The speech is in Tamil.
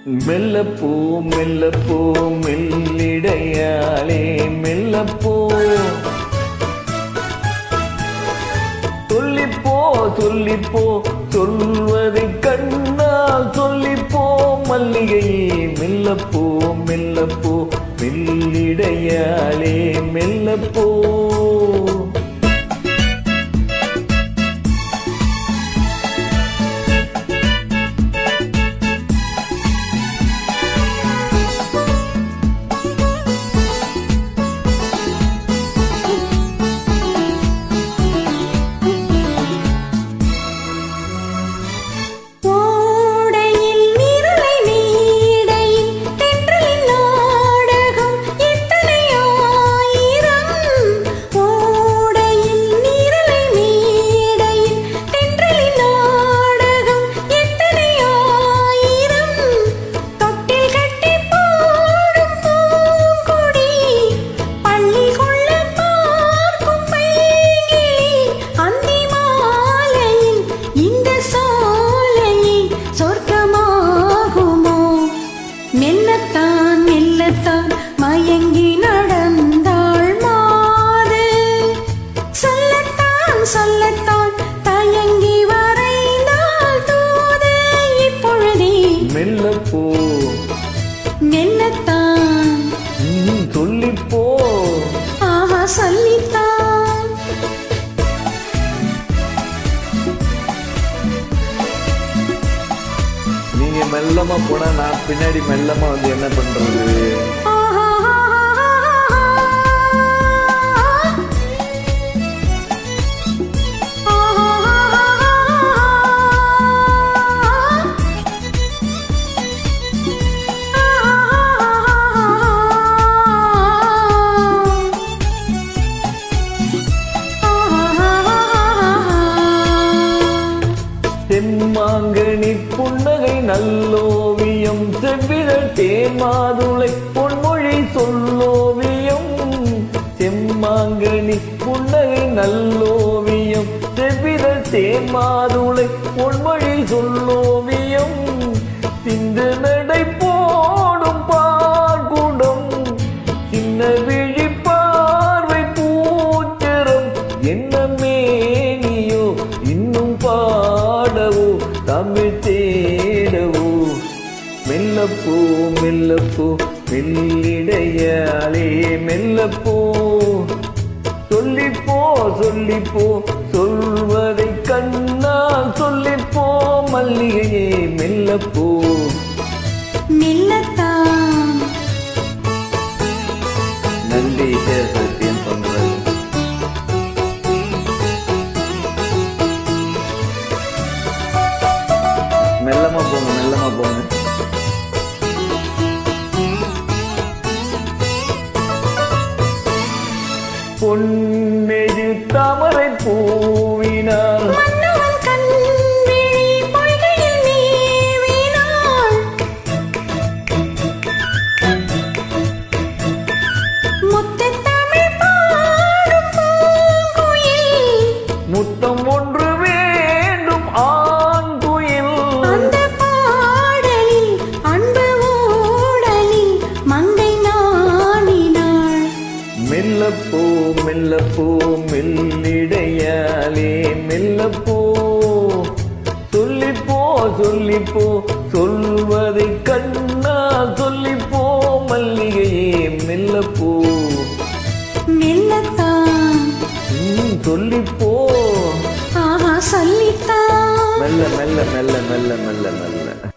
மெல்லப்போ மெல்லப்போ மெல்லிடையாளே மெல்லப்போ சொல்லிப்போ சொல்லிப்போ சொல்வதை கண்ணால் சொல்லிப்போ மல்லிகையே மெல்லப்போ மெல்லப்போ மெல்லிடையாளே மெல்லப்போ மயங்கி நடந்தாள் மாது சொல்லத்தான் தயங்கி வரைந்தாள் தூது இப்பொழுதே மெல்லப்போ மெல்லத்தான் சொல்லிப்போ ஆஹா சொல்லித்தான் நீங்க மெல்லமா போனா நான் பின்னாடி மெல்லமா வந்து என்ன பண்றது? தெம்மாங்கனி புன்னகை நல்லோவியம் செவ்விதழ் தேமாதுளை பொன்மொழி சொல்லோவியம் செம்மாங்கனி புன்னகை நல்லோவியம் செவ்விதழ் தேமாதுளை பொன்மொழி சொல்லோவியம் சிந்து நடை போடும் பார்க்குடம் சின்ன விழி பார்வை பூச்சரம் என்ன மேனியோ இன்னும் பாடவோ தமிழ் தேடவோ மெல்லப்போ மெல்லப்போ மெல்லிடையாளே மெல்லப்போ சொல்லிப்போ சொல்லிப்போ சொல்வதை கண்ணால் சொல்லிப்போ மல்லிகையே மெல்லப்போ மெல்லத்தான் நன்றி சத்தியம் பண்றது மெல்லமா போங்க மெல்லமா போங்க பொன்னெழு தாமரை பூவினார் முத்தம் ஒன்று வேண்டும் ஆண் குயில் அந்த பாடலில் அன்பு ஊடலில் மங்கை நாணினாள் மெல்லப்போ மெல்லப்போ மெல்லிடையாளே மெல்லப்போ சொல்லிப்போ சொல்லிப்போ சொல்வதை கண்ணா சொல்லிப்போ மல்லிகையே மெல்லப்போ மெல்லத்தான் சொல்லிப்போ ஆஹா சொல்லித்தான் மெல்ல மெல்ல மெல்ல மெல்ல மெல்ல மெல்ல